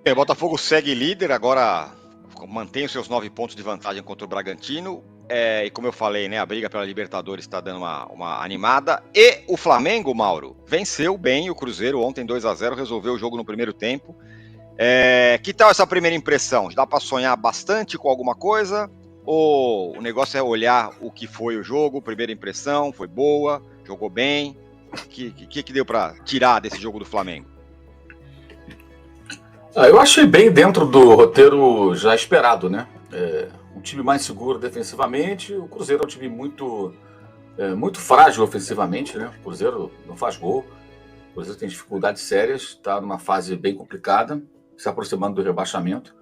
O Botafogo segue líder, agora mantém os seus 9 pontos de vantagem contra o Bragantino. E como eu falei, né, a briga pela Libertadores está dando uma animada. E o Flamengo, Mauro, venceu bem o Cruzeiro ontem 2-0, resolveu o jogo no primeiro tempo. Que tal essa primeira impressão? Dá para sonhar bastante com alguma coisa? Ou o negócio é olhar o que foi o jogo, primeira impressão, foi boa, jogou bem? O que deu para tirar desse jogo do Flamengo? Eu achei bem dentro do roteiro já esperado, né? Um time mais seguro defensivamente. O Cruzeiro é um time muito frágil ofensivamente, né? O Cruzeiro não faz gol. O Cruzeiro tem dificuldades sérias, está numa fase bem complicada, se aproximando do rebaixamento.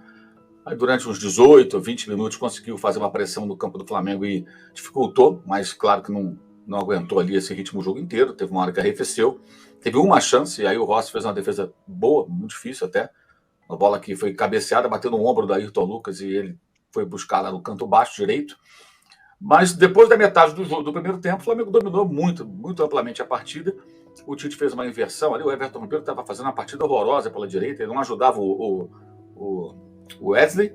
Aí durante uns 18, 20 minutos conseguiu fazer uma pressão no campo do Flamengo e dificultou, mas claro que não aguentou ali esse ritmo o jogo inteiro. Teve uma hora que arrefeceu. Teve uma chance, e aí o Rossi fez uma defesa boa, muito difícil até. Uma bola que foi cabeceada, bateu no ombro do Ayrton Lucas e ele foi buscar lá no canto baixo direito. Mas depois da metade do primeiro tempo, o Flamengo dominou muito amplamente a partida. O Tite fez uma inversão ali, o Everton Ribeiro estava fazendo uma partida horrorosa pela direita, ele não ajudava o Wesley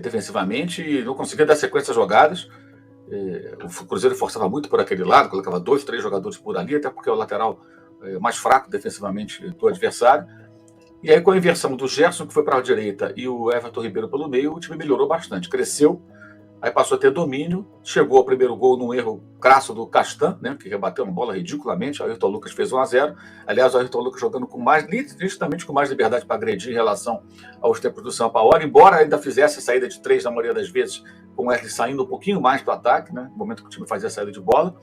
defensivamente e não conseguia dar sequência às jogadas. O Cruzeiro forçava muito por aquele lado, colocava 2, 3 jogadores por ali, até porque é o lateral mais fraco defensivamente do adversário. E aí, com a inversão do Gerson, que foi para a direita, e o Everton Ribeiro pelo meio, o time melhorou bastante, cresceu, aí passou a ter domínio, chegou ao primeiro gol num erro crasso do Castan, né, que rebateu uma bola ridiculamente, o Ayrton Lucas fez 1-0. Aliás, o Ayrton Lucas jogando justamente com mais liberdade para agredir em relação aos tempos do Sampaoli, embora ainda fizesse a saída de 3 na maioria das vezes, com o Wesley saindo um pouquinho mais para o ataque, né, no momento que o time fazia a saída de bola.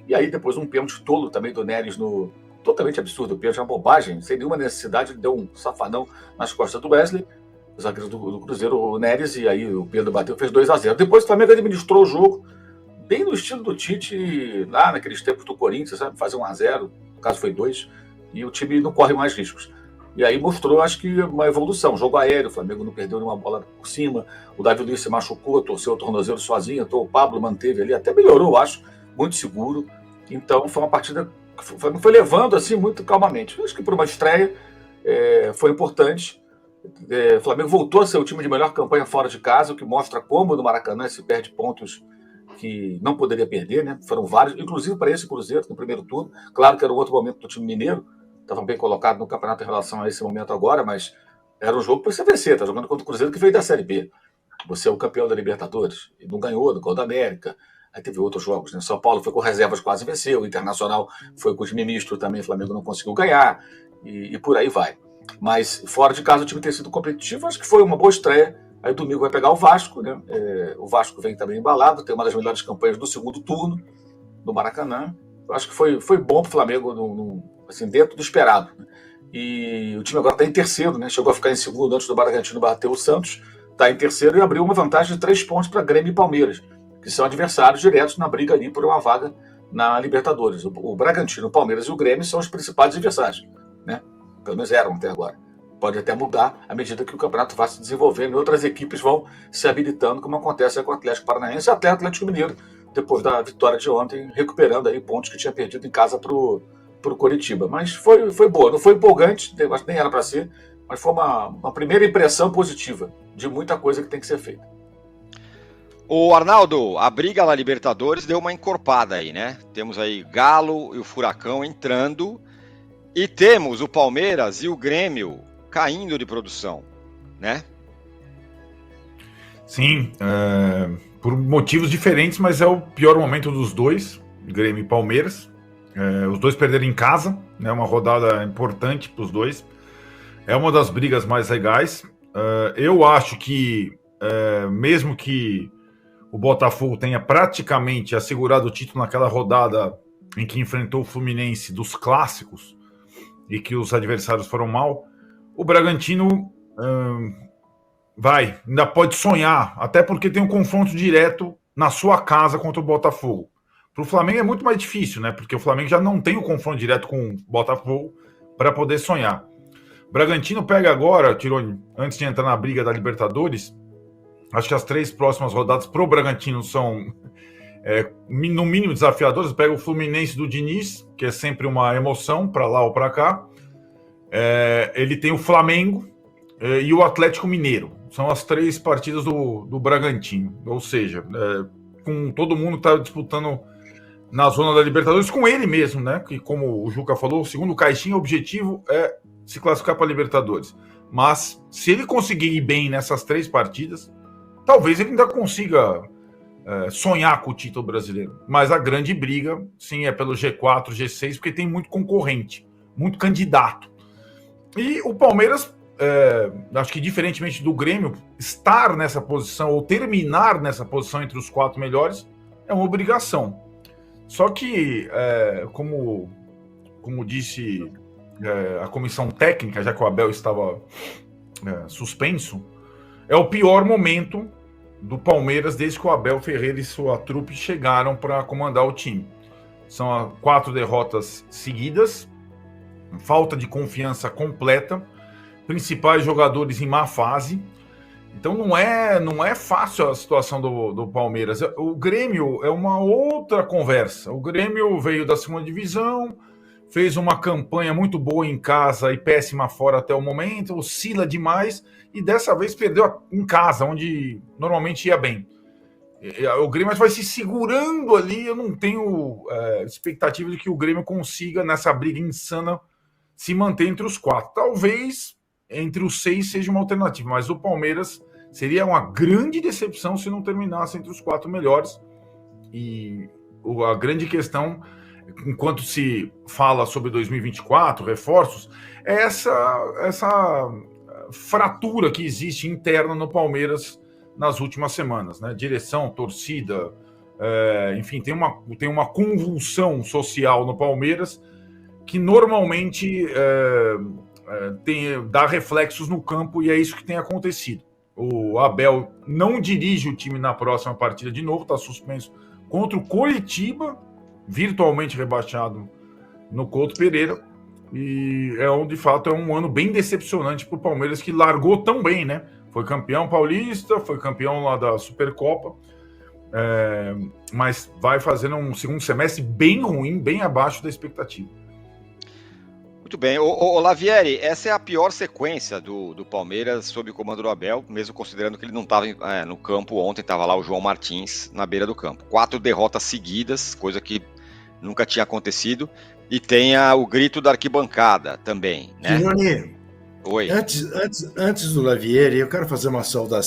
E aí depois um pênalti tolo também do Neres totalmente absurdo, o pênalti é uma bobagem, sem nenhuma necessidade, ele deu um safanão nas costas do Wesley, o zagueiro do Cruzeiro, o Neres, e aí o Pedro bateu, fez 2-0. Depois o Flamengo administrou o jogo, bem no estilo do Tite, lá naqueles tempos do Corinthians, sabe, fazer 1-0, no caso foi 2, e o time não corre mais riscos. E aí mostrou, acho que, uma evolução. Jogo aéreo, o Flamengo não perdeu nenhuma bola por cima, o Davi Luiz se machucou, torceu o tornozelo sozinho, então o Pablo manteve ali, até melhorou, acho, muito seguro. Então foi uma partida foi levando assim muito calmamente. Acho que por uma estreia foi importante. O Flamengo voltou a ser o time de melhor campanha fora de casa, o que mostra como no Maracanã se perde pontos que não poderia perder, né? Foram vários, inclusive para esse Cruzeiro no primeiro turno. Claro que era um outro momento do time mineiro, estava bem colocado no campeonato em relação a esse momento agora, mas era um jogo para você vencer. Está jogando contra o Cruzeiro que veio da Série B. Você é o campeão da Libertadores e não ganhou do Gol da América. Aí teve outros jogos, né? São Paulo foi com reservas, quase venceu. O Internacional foi com o time misto também, o Flamengo não conseguiu ganhar. E por aí vai. Mas fora de casa o time tem sido competitivo, acho que foi uma boa estreia. Aí domingo vai pegar o Vasco, né? O Vasco vem também embalado, tem uma das melhores campanhas do segundo turno no Maracanã. Eu acho que foi bom para o Flamengo assim, dentro do esperado, né? E o time agora está em terceiro, né? Chegou a ficar em segundo antes do Bragantino bater o Santos. Está em terceiro e abriu uma vantagem de 3 pontos para Grêmio e Palmeiras, que são adversários diretos na briga ali por uma vaga na Libertadores. O Bragantino, o Palmeiras e o Grêmio são os principais adversários, né? Pelo menos eram até agora. Pode até mudar à medida que o campeonato vai se desenvolvendo e outras equipes vão se habilitando, como acontece com o Atlético Paranaense e até o Atlético Mineiro, depois da vitória de ontem, recuperando aí pontos que tinha perdido em casa para o Coritiba. Mas foi boa, não foi empolgante, acho que nem era para ser, mas foi uma primeira impressão positiva de muita coisa que tem que ser feita. O Arnaldo, a briga na Libertadores deu uma encorpada aí, né? Temos aí Galo e o Furacão entrando e temos o Palmeiras e o Grêmio caindo de produção, né? Sim, por motivos diferentes, mas é o pior momento dos dois, Grêmio e Palmeiras. Os dois perderam em casa, né? Uma rodada importante para os dois. É uma das brigas mais legais. Eu acho que, mesmo que o Botafogo tenha praticamente assegurado o título naquela rodada em que enfrentou o Fluminense dos clássicos e que os adversários foram mal, o Bragantino ainda pode sonhar, até porque tem um confronto direto na sua casa contra o Botafogo. Para o Flamengo é muito mais difícil, né? Porque o Flamengo já não tem o confronto direto com o Botafogo para poder sonhar. O Bragantino pega agora, Tironi, antes de entrar na briga da Libertadores, acho que as 3 próximas rodadas para o Bragantino são, no mínimo, desafiadoras. Pega o Fluminense do Diniz, que é sempre uma emoção para lá ou para cá. Ele tem o Flamengo, e o Atlético Mineiro. São as 3 partidas do Bragantino. Ou seja, com todo mundo que está disputando na zona da Libertadores, com ele mesmo, né? Que, como o Juca falou, segundo o Caixinha, o objetivo é se classificar para a Libertadores. Mas, se ele conseguir ir bem nessas 3 partidas, talvez ele ainda consiga sonhar com o título brasileiro. Mas a grande briga, sim, é pelo G4, G6, porque tem muito concorrente, muito candidato. E o Palmeiras, acho que diferentemente do Grêmio, estar nessa posição ou terminar nessa posição entre os 4 melhores é uma obrigação. Só que, como disse a comissão técnica, já que o Abel estava suspenso, é o pior momento do Palmeiras desde que o Abel Ferreira e sua trupe chegaram para comandar o time. São 4 derrotas seguidas, falta de confiança completa, principais jogadores em má fase. Então não é fácil a situação do Palmeiras. O Grêmio é uma outra conversa. O Grêmio veio da 2ª divisão, fez uma campanha muito boa em casa e péssima fora até o momento, oscila demais e dessa vez perdeu em casa, onde normalmente ia bem. O Grêmio vai se segurando ali, eu não tenho expectativa de que o Grêmio consiga, nessa briga insana, se manter entre os 4. Talvez entre os 6 seja uma alternativa, mas o Palmeiras seria uma grande decepção se não terminasse entre os 4 melhores. E a grande questão, enquanto se fala sobre 2024, reforços, é essa fratura que existe interna no Palmeiras nas últimas semanas, né? Direção, torcida, enfim, tem uma convulsão social no Palmeiras que normalmente dá reflexos no campo, e é isso que tem acontecido. O Abel não dirige o time na próxima partida de novo, está suspenso contra o Coritiba, virtualmente rebaixado no Couto Pereira, e de fato é um ano bem decepcionante para o Palmeiras, que largou tão bem, né? Foi campeão paulista, foi campeão lá da Supercopa, mas vai fazendo um segundo semestre bem ruim, bem abaixo da expectativa. Muito bem. Ô Lavieri, essa é a pior sequência do Palmeiras sob o comando do Abel, mesmo considerando que ele não estava no campo ontem, estava lá o João Martins na beira do campo. 4 derrotas seguidas, coisa que nunca tinha acontecido, e tem o grito da arquibancada também, né? Tironi, Oi. antes do Lavieri, eu quero fazer uma saudação